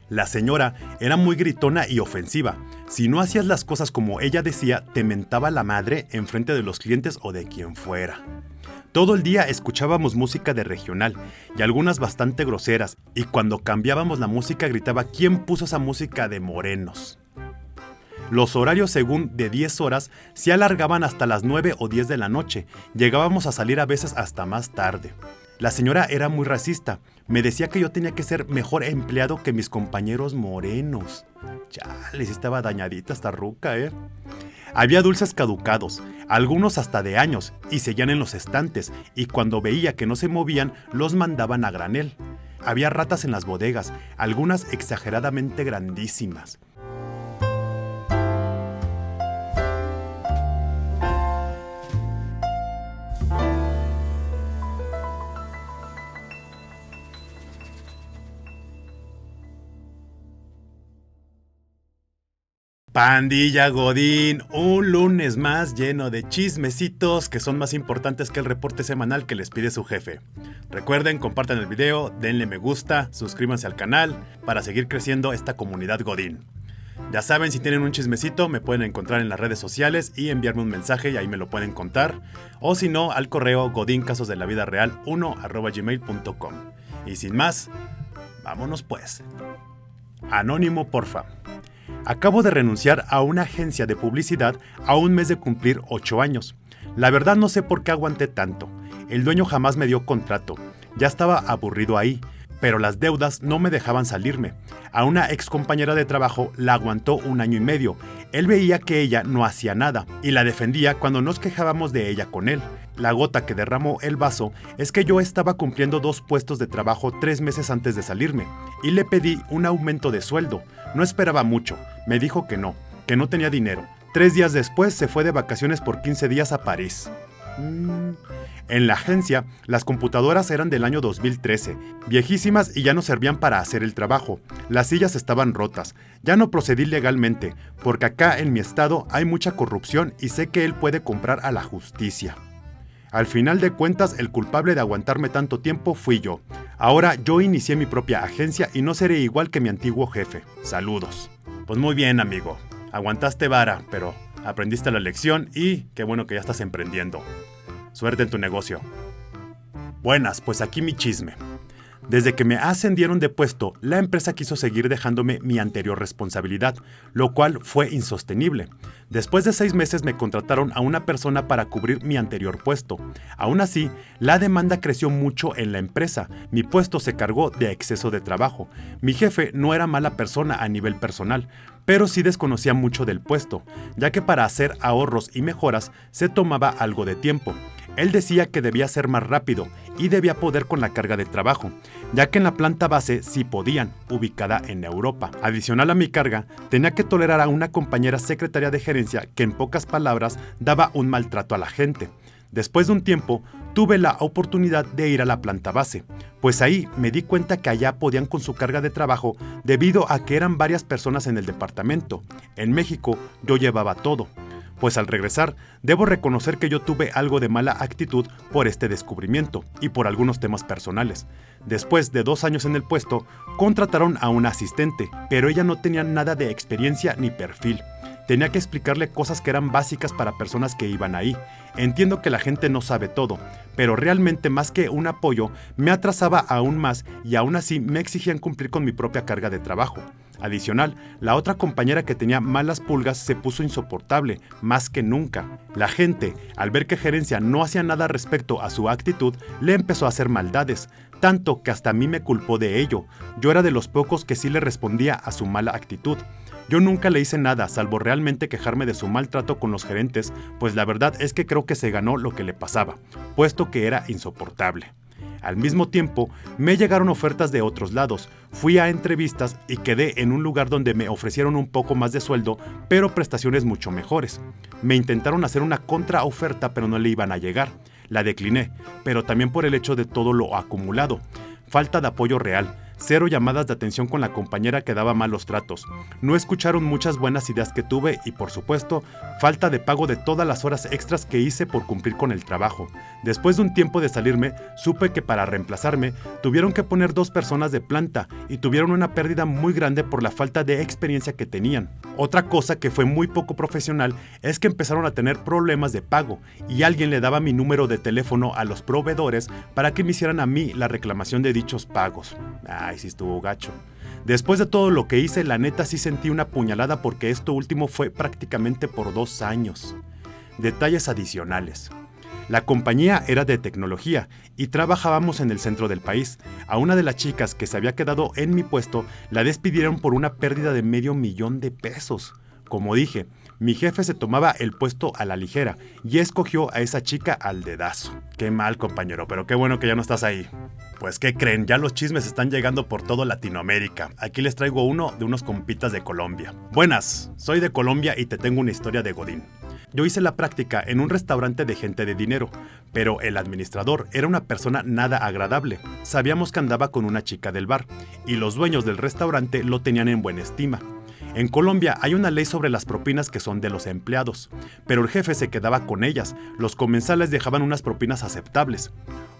La señora era muy gritona y ofensiva. Si no hacías las cosas como ella decía, te mentaba la madre enfrente de los clientes o de quien fuera. Todo el día escuchábamos música de regional y algunas bastante groseras, y cuando cambiábamos la música gritaba ¿quién puso esa música de morenos? Los horarios según de 10 horas se alargaban hasta las 9 o 10 de la noche. Llegábamos a salir a veces hasta más tarde. La señora era muy racista. Me decía que yo tenía que ser mejor empleado que mis compañeros morenos. Chale, sí estaba dañadita esta ruca, ¿eh? Había dulces caducados, algunos hasta de años, y seguían en los estantes, y cuando veía que no se movían, los mandaban a granel. Había ratas en las bodegas, algunas exageradamente grandísimas. Pandilla Godín, un lunes más lleno de chismecitos que son más importantes que el reporte semanal que les pide su jefe. Recuerden, compartan el video, denle me gusta, suscríbanse al canal para seguir creciendo esta comunidad Godín. Ya saben, si tienen un chismecito me pueden encontrar en las redes sociales y enviarme un mensaje y ahí me lo pueden contar. O si no, al correo godincasosdelavidareal1@gmail.com. Y sin más, vámonos pues. Anónimo, porfa. Acabo de renunciar a una agencia de publicidad a un mes de cumplir 8 años. La verdad no sé por qué aguanté tanto. El dueño jamás me dio contrato. Ya estaba aburrido ahí, pero las deudas no me dejaban salirme. A una ex compañera de trabajo la aguantó 1 año y medio. Él veía que ella no hacía nada y la defendía cuando nos quejábamos de ella con él. La gota que derramó el vaso es que yo estaba cumpliendo 2 puestos de trabajo 3 meses antes de salirme y le pedí un aumento de sueldo. No esperaba mucho, me dijo que no tenía dinero. 3 días después se fue de vacaciones por 15 días a París. En la agencia, las computadoras eran del año 2013, viejísimas y ya no servían para hacer el trabajo. Las sillas estaban rotas. Ya no procedí legalmente, porque acá en mi estado hay mucha corrupción y sé que él puede comprar a la justicia. Al final de cuentas, el culpable de aguantarme tanto tiempo fui yo. Ahora yo inicié mi propia agencia y no seré igual que mi antiguo jefe. Saludos. Pues muy bien, amigo. Aguantaste vara, pero aprendiste la lección y qué bueno que ya estás emprendiendo. Suerte en tu negocio. Buenas, pues aquí mi chisme. Desde que me ascendieron de puesto, la empresa quiso seguir dejándome mi anterior responsabilidad, lo cual fue insostenible. Después de 6 meses me contrataron a una persona para cubrir mi anterior puesto. Aún así, la demanda creció mucho en la empresa. Mi puesto se cargó de exceso de trabajo. Mi jefe no era mala persona a nivel personal, pero sí desconocía mucho del puesto, ya que para hacer ahorros y mejoras se tomaba algo de tiempo. Él decía que debía ser más rápido y debía poder con la carga de trabajo, ya que en la planta base sí podían, ubicada en Europa. Adicional a mi carga, tenía que tolerar a una compañera secretaria de gerencia que en pocas palabras daba un maltrato a la gente. Después de un tiempo, tuve la oportunidad de ir a la planta base, pues ahí me di cuenta que allá podían con su carga de trabajo debido a que eran varias personas en el departamento. En México yo llevaba todo. Pues al regresar, debo reconocer que yo tuve algo de mala actitud por este descubrimiento y por algunos temas personales. Después de 2 años en el puesto, contrataron a una asistente, pero ella no tenía nada de experiencia ni perfil. Tenía que explicarle cosas que eran básicas para personas que iban ahí. Entiendo que la gente no sabe todo, pero realmente más que un apoyo, me atrasaba aún más y aún así me exigían cumplir con mi propia carga de trabajo. Adicional, la otra compañera que tenía malas pulgas se puso insoportable, más que nunca. La gente, al ver que gerencia no hacía nada respecto a su actitud, le empezó a hacer maldades, tanto que hasta a mí me culpó de ello. Yo era de los pocos que sí le respondía a su mala actitud. Yo nunca le hice nada, salvo realmente quejarme de su maltrato con los gerentes, pues la verdad es que creo que se ganó lo que le pasaba, puesto que era insoportable. Al mismo tiempo, me llegaron ofertas de otros lados. Fui a entrevistas y quedé en un lugar donde me ofrecieron un poco más de sueldo, pero prestaciones mucho mejores. Me intentaron hacer una contraoferta, pero no le iban a llegar. La decliné, pero también por el hecho de todo lo acumulado. Falta de apoyo real. cero llamadas de atención con la compañera que daba malos tratos. No escucharon muchas buenas ideas que tuve y, por supuesto, falta de pago de todas las horas extras que hice por cumplir con el trabajo. Después de un tiempo de salirme, supe que para reemplazarme tuvieron que poner 2 personas de planta y tuvieron una pérdida muy grande por la falta de experiencia que tenían. Otra cosa que fue muy poco profesional es que empezaron a tener problemas de pago y alguien le daba mi número de teléfono a los proveedores para que me hicieran a mí la reclamación de dichos pagos. Ay, sí estuvo gacho. Después de todo lo que hice, la neta sí sentí una puñalada porque esto último fue prácticamente por 2 años. Detalles adicionales. La compañía era de tecnología y trabajábamos en el centro del país. A una de las chicas que se había quedado en mi puesto la despidieron por una pérdida de $500,000. Como dije, mi jefe se tomaba el puesto a la ligera y escogió a esa chica al dedazo. Qué mal, compañero, pero qué bueno que ya no estás ahí. Pues, ¿qué creen? Ya los chismes están llegando por todo Latinoamérica. Aquí les traigo uno de unos compitas de Colombia. Buenas, soy de Colombia y te tengo una historia de Godín. Yo hice la práctica en un restaurante de gente de dinero, pero el administrador era una persona nada agradable. Sabíamos que andaba con una chica del bar, y los dueños del restaurante lo tenían en buena estima. En Colombia hay una ley sobre las propinas que son de los empleados, pero el jefe se quedaba con ellas, los comensales dejaban unas propinas aceptables.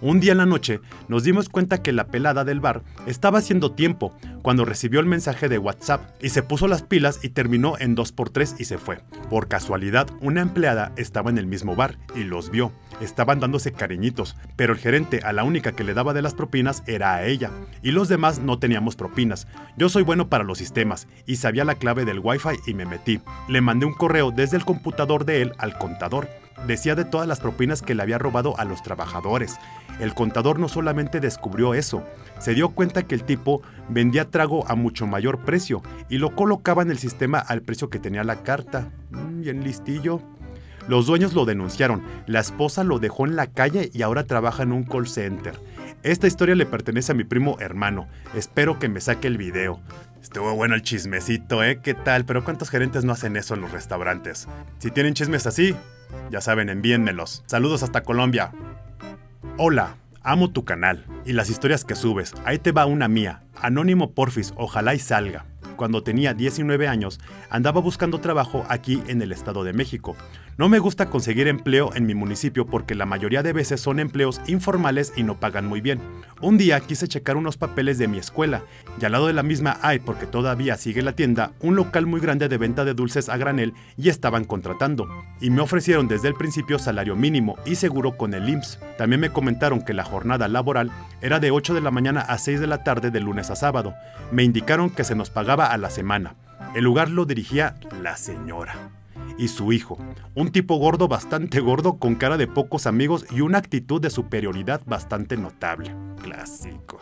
Un día en la noche nos dimos cuenta que la pelada del bar estaba haciendo tiempo cuando recibió el mensaje de WhatsApp y se puso las pilas y terminó en 2x3 y se fue. Por casualidad, una empleada estaba en el mismo bar y los vio. Estaban dándose cariñitos, pero el gerente a la única que le daba de las propinas era a ella, y los demás no teníamos propinas. Yo soy bueno para los sistemas, y sabía la clave del Wi-Fi y me metí. Le mandé un correo desde el computador de él al contador. Decía de todas las propinas que le había robado a los trabajadores. El contador no solamente descubrió eso, se dio cuenta que el tipo vendía trago a mucho mayor precio, y lo colocaba en el sistema al precio que tenía la carta. Bien listillo. Los dueños lo denunciaron, la esposa lo dejó en la calle y ahora trabaja en un call center. Esta historia le pertenece a mi primo hermano, espero que me saque el video. Estuvo bueno el chismecito, ¿Qué tal? Pero ¿cuántos gerentes no hacen eso en los restaurantes? Si tienen chismes así, ya saben, envíenmelos. Saludos hasta Colombia. Hola, amo tu canal y las historias que subes. Ahí te va una mía, Anónimo Porfis, ojalá y salga. Cuando tenía 19 años, andaba buscando trabajo aquí en el Estado de México. No me gusta conseguir empleo en mi municipio porque la mayoría de veces son empleos informales y no pagan muy bien. Un día quise checar unos papeles de mi escuela y al lado de la misma hay, porque todavía sigue la tienda, un local muy grande de venta de dulces a granel y estaban contratando. Y me ofrecieron desde el principio salario mínimo y seguro con el IMSS. También me comentaron que la jornada laboral era de 8 de la mañana a 6 de la tarde de lunes a sábado. Me indicaron que se nos pagaba a la semana. El lugar lo dirigía la señora y su hijo, un tipo gordo, bastante gordo, con cara de pocos amigos y una actitud de superioridad bastante notable. Clásico.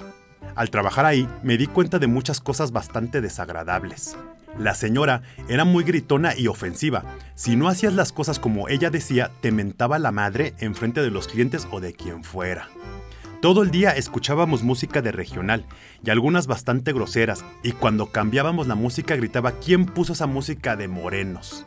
Al trabajar ahí, me di cuenta de muchas cosas bastante desagradables. La señora era muy gritona y ofensiva. Si no hacías las cosas como ella decía, te mentaba la madre enfrente de los clientes o de quien fuera. Todo el día escuchábamos música de regional y algunas bastante groseras, y cuando cambiábamos la música gritaba ¿quién puso esa música de morenos?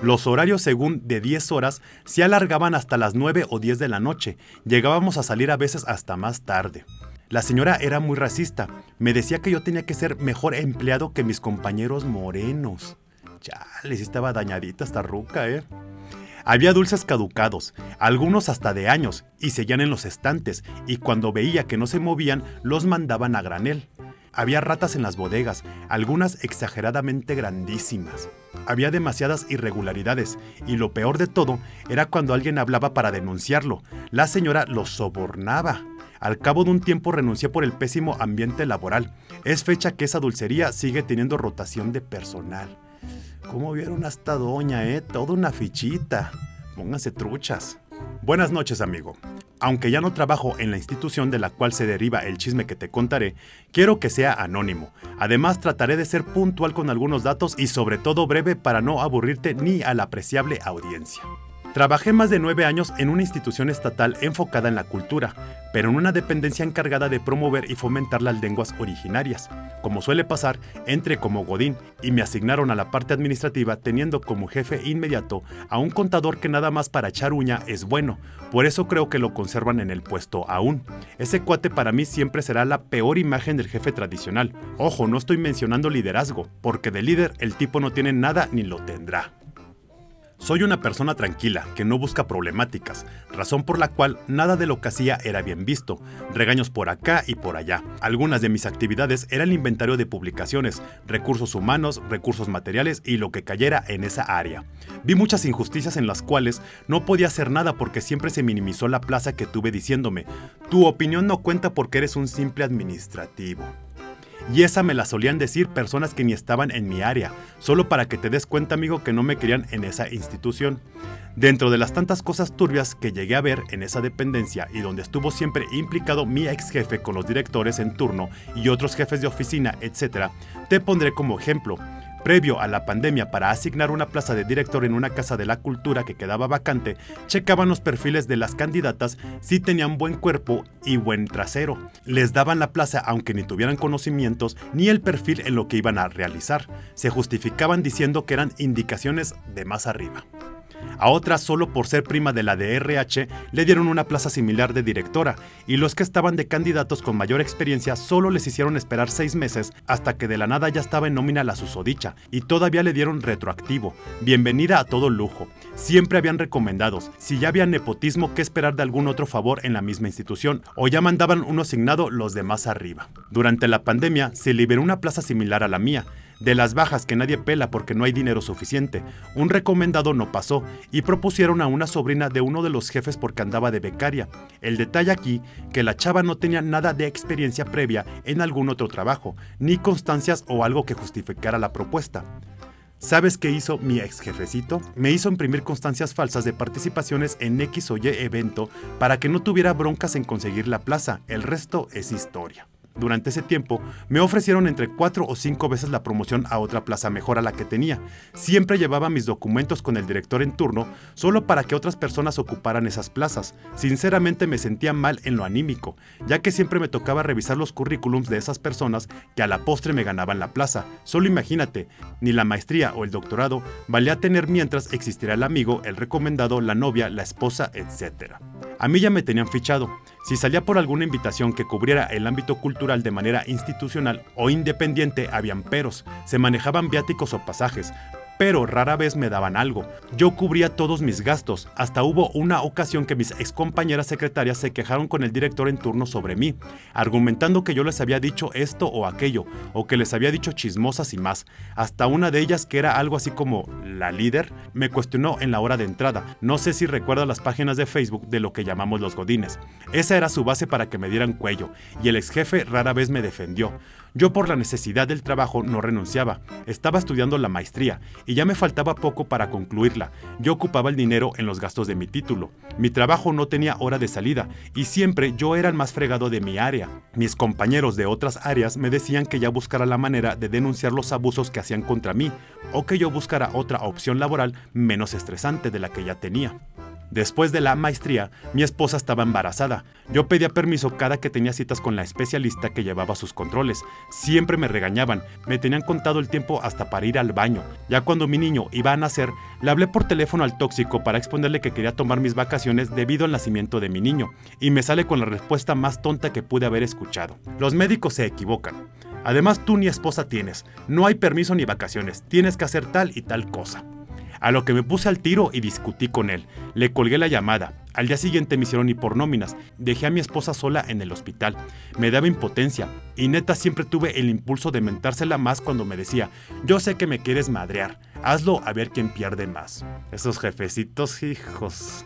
Los horarios según de 10 horas se alargaban hasta las 9 o 10 de la noche, llegábamos a salir a veces hasta más tarde. La señora era muy racista, me decía que yo tenía que ser mejor empleado que mis compañeros morenos. Chale, sí estaba dañadita esta ruca, Había dulces caducados, algunos hasta de años, y seguían en los estantes, y cuando veía que no se movían, los mandaban a granel. Había ratas en las bodegas, algunas exageradamente grandísimas. Había demasiadas irregularidades, y lo peor de todo era cuando alguien hablaba para denunciarlo. La señora los sobornaba. Al cabo de un tiempo renuncié por el pésimo ambiente laboral. Es fecha que esa dulcería sigue teniendo rotación de personal. ¿Cómo vieron a esta doña, Toda una fichita. Pónganse truchas. Buenas noches, amigo. Aunque ya no trabajo en la institución de la cual se deriva el chisme que te contaré, quiero que sea anónimo. Además, trataré de ser puntual con algunos datos y sobre todo breve para no aburrirte ni a la apreciable audiencia. Trabajé más de 9 años en una institución estatal enfocada en la cultura, pero en una dependencia encargada de promover y fomentar las lenguas originarias. Como suele pasar, entré como godín y me asignaron a la parte administrativa teniendo como jefe inmediato a un contador que nada más para echar uña es bueno, por eso creo que lo conservan en el puesto aún. Ese cuate para mí siempre será la peor imagen del jefe tradicional. Ojo, no estoy mencionando liderazgo, porque de líder el tipo no tiene nada ni lo tendrá. Soy una persona tranquila, que no busca problemáticas, razón por la cual nada de lo que hacía era bien visto, regaños por acá y por allá. Algunas de mis actividades era el inventario de publicaciones, recursos humanos, recursos materiales y lo que cayera en esa área. Vi muchas injusticias en las cuales no podía hacer nada porque siempre se minimizó la plaza que tuve diciéndome, tu opinión no cuenta porque eres un simple administrativo. Y esa me la solían decir personas que ni estaban en mi área, solo para que te des cuenta, amigo, que no me querían en esa institución. Dentro de las tantas cosas turbias que llegué a ver en esa dependencia y donde estuvo siempre implicado mi ex jefe con los directores en turno y otros jefes de oficina, etc., te pondré como ejemplo. Previo a la pandemia, para asignar una plaza de director en una casa de la cultura que quedaba vacante, checaban los perfiles de las candidatas si tenían buen cuerpo y buen trasero. Les daban la plaza aunque ni tuvieran conocimientos ni el perfil en lo que iban a realizar. Se justificaban diciendo que eran indicaciones de más arriba. A otras, solo por ser prima de la DRH, le dieron una plaza similar de directora, y los que estaban de candidatos con mayor experiencia solo les hicieron esperar 6 meses hasta que de la nada ya estaba en nómina la susodicha, y todavía le dieron retroactivo. Bienvenida a todo lujo. Siempre habían recomendados. Si ya había nepotismo, ¿qué esperar de algún otro favor en la misma institución? O ya mandaban uno asignado los de más arriba. Durante la pandemia, se liberó una plaza similar a la mía. De las bajas que nadie pela porque no hay dinero suficiente, un recomendado no pasó y propusieron a una sobrina de uno de los jefes porque andaba de becaria. El detalle aquí, que la chava no tenía nada de experiencia previa en algún otro trabajo, ni constancias o algo que justificara la propuesta. ¿Sabes qué hizo mi ex jefecito? Me hizo imprimir constancias falsas de participaciones en X o Y evento para que no tuviera broncas en conseguir la plaza. El resto es historia. Durante ese tiempo, me ofrecieron entre 4 o 5 veces la promoción a otra plaza mejor a la que tenía. Siempre llevaba mis documentos con el director en turno, solo para que otras personas ocuparan esas plazas. Sinceramente me sentía mal en lo anímico, ya que siempre me tocaba revisar los currículums de esas personas que a la postre me ganaban la plaza. Solo imagínate, ni la maestría o el doctorado valía tener mientras existiera el amigo, el recomendado, la novia, la esposa, etc. A mí ya me tenían fichado. Si salía por alguna invitación que cubriera el ámbito cultural de manera institucional o independiente, habían peros, se manejaban viáticos o pasajes, pero rara vez me daban algo. Yo cubría todos mis gastos. Hasta hubo una ocasión que mis excompañeras secretarias se quejaron con el director en turno sobre mí, argumentando que yo les había dicho esto o aquello, o que les había dicho chismosas y más. Hasta una de ellas, que era algo así como la líder, me cuestionó en la hora de entrada. No sé si recuerda las páginas de Facebook de lo que llamamos los godines. Esa era su base para que me dieran cuello, y el ex jefe rara vez me defendió. Yo por la necesidad del trabajo no renunciaba. Estaba estudiando la maestría y ya me faltaba poco para concluirla. Yo ocupaba el dinero en los gastos de mi título. Mi trabajo no tenía hora de salida y siempre yo era el más fregado de mi área. Mis compañeros de otras áreas me decían que ya buscara la manera de denunciar los abusos que hacían contra mí o que yo buscara otra opción laboral menos estresante de la que ya tenía. Después de la maestría, mi esposa estaba embarazada. Yo pedía permiso cada que tenía citas con la especialista que llevaba sus controles. Siempre me regañaban, me tenían contado el tiempo hasta para ir al baño. Ya cuando mi niño iba a nacer, le hablé por teléfono al tóxico para exponerle que quería tomar mis vacaciones debido al nacimiento de mi niño, y me sale con la respuesta más tonta que pude haber escuchado. Los médicos se equivocan. Además, tú ni esposa tienes, no hay permiso ni vacaciones, tienes que hacer tal y tal cosa. A lo que me puse al tiro y discutí con él. Le colgué la llamada. Al día siguiente me hicieron ir por nóminas. Dejé a mi esposa sola en el hospital. Me daba impotencia. Y neta siempre tuve el impulso de mentársela más cuando me decía, yo sé que me quieres madrear. Hazlo a ver quién pierde más. Esos jefecitos, hijos.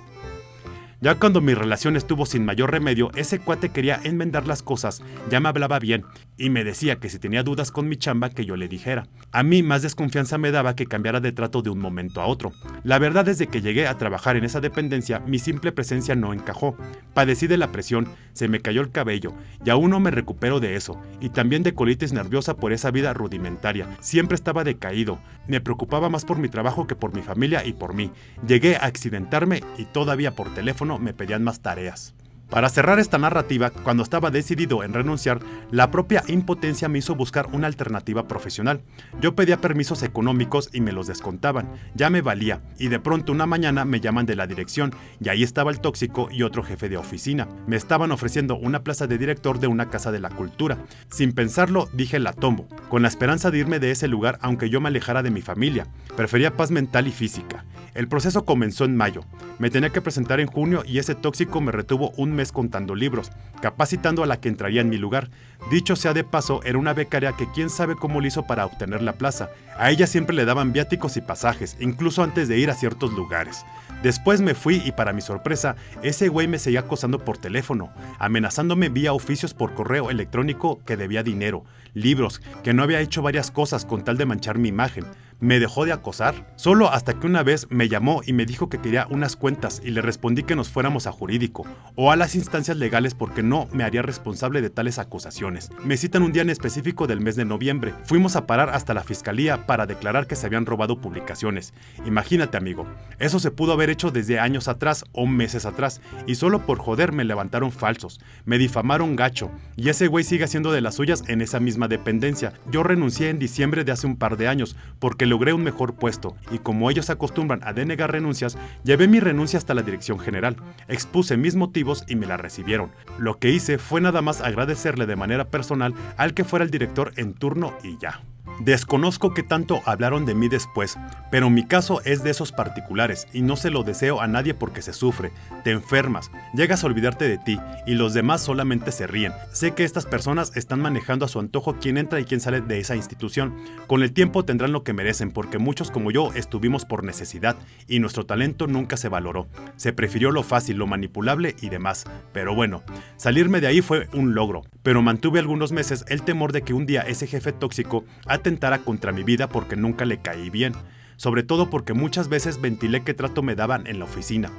Ya cuando mi relación estuvo sin mayor remedio, ese cuate quería enmendar las cosas, ya me hablaba bien, y me decía que si tenía dudas con mi chamba que yo le dijera. A mí más desconfianza me daba que cambiara de trato de un momento a otro. La verdad es de que llegué a trabajar en esa dependencia, mi simple presencia no encajó. Padecí de la presión, se me cayó el cabello, y aún no me recupero de eso, y también de colitis nerviosa por esa vida rudimentaria. Siempre estaba decaído, me preocupaba más por mi trabajo que por mi familia y por mí. Llegué a accidentarme y todavía por teléfono me pedían más tareas. Para cerrar esta narrativa, cuando estaba decidido en renunciar, la propia impotencia me hizo buscar una alternativa profesional. Yo pedía permisos económicos y me los descontaban, ya me valía, y de pronto una mañana me llaman de la dirección, y ahí estaba el tóxico y otro jefe de oficina. Me estaban ofreciendo una plaza de director de una casa de la cultura. Sin pensarlo, dije la tomo, con la esperanza de irme de ese lugar aunque yo me alejara de mi familia. Prefería paz mental y física. El proceso comenzó en mayo. Me tenía que presentar en junio y ese tóxico me retuvo un mes contando libros, capacitando a la que entraría en mi lugar. Dicho sea de paso, era una becaria que quién sabe cómo le hizo para obtener la plaza. A ella siempre le daban viáticos y pasajes, incluso antes de ir a ciertos lugares. Después me fui y para mi sorpresa, ese güey me seguía acosando por teléfono, amenazándome vía oficios por correo electrónico que debía dinero, libros, que no había hecho varias cosas con tal de manchar mi imagen. Me dejó de acosar, solo hasta que una vez me llamó y me dijo que quería unas cuentas y le respondí que nos fuéramos a jurídico o a las instancias legales porque no me haría responsable de tales acusaciones. Me citan un día en específico del mes de noviembre. Fuimos a parar hasta la fiscalía para declarar que se habían robado publicaciones. Imagínate, amigo, eso se pudo haber hecho desde años atrás o meses atrás y solo por joder me levantaron falsos, me difamaron gacho y ese güey sigue haciendo de las suyas en esa misma dependencia. Yo renuncié en diciembre de hace un par de años porque logré un mejor puesto y como ellos acostumbran a denegar renuncias, llevé mi renuncia hasta la dirección general, expuse mis motivos y me la recibieron. Lo que hice fue nada más agradecerle de manera personal al que fuera el director en turno y ya. Desconozco qué tanto hablaron de mí después, pero mi caso es de esos particulares y no se lo deseo a nadie porque se sufre, te enfermas, llegas a olvidarte de ti y los demás solamente se ríen. Sé que estas personas están manejando a su antojo quién entra y quién sale de esa institución. Con el tiempo tendrán lo que merecen porque muchos como yo estuvimos por necesidad y nuestro talento nunca se valoró. Se prefirió lo fácil, lo manipulable y demás. Pero bueno, salirme de ahí fue un logro, pero mantuve algunos meses el temor de que un día ese jefe tóxico atentara contra mi vida porque nunca le caí bien, sobre todo porque muchas veces ventilé qué trato me daban en la oficina.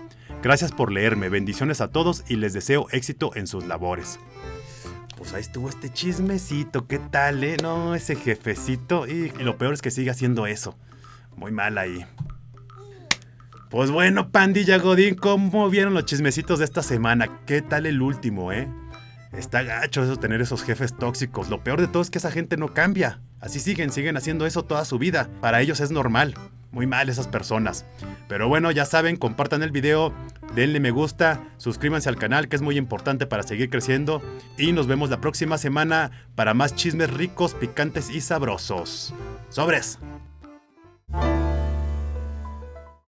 Gracias por leerme, bendiciones a todos y les deseo éxito en sus labores. Pues ahí estuvo este chismecito, ¿qué tal, No, ese jefecito, y lo peor es que sigue haciendo eso. Muy mal ahí. Pues bueno, pandilla Godín, ¿cómo vieron los chismecitos de esta semana? ¿Qué tal el último, Está gacho eso, tener esos jefes tóxicos. Lo peor de todo es que esa gente no cambia. Así siguen haciendo eso toda su vida. Para ellos es normal. Muy mal esas personas. Pero bueno, ya saben, compartan el video, denle me gusta, suscríbanse al canal que es muy importante para seguir creciendo. Y nos vemos la próxima semana para más chismes ricos, picantes y sabrosos. ¡Sobres!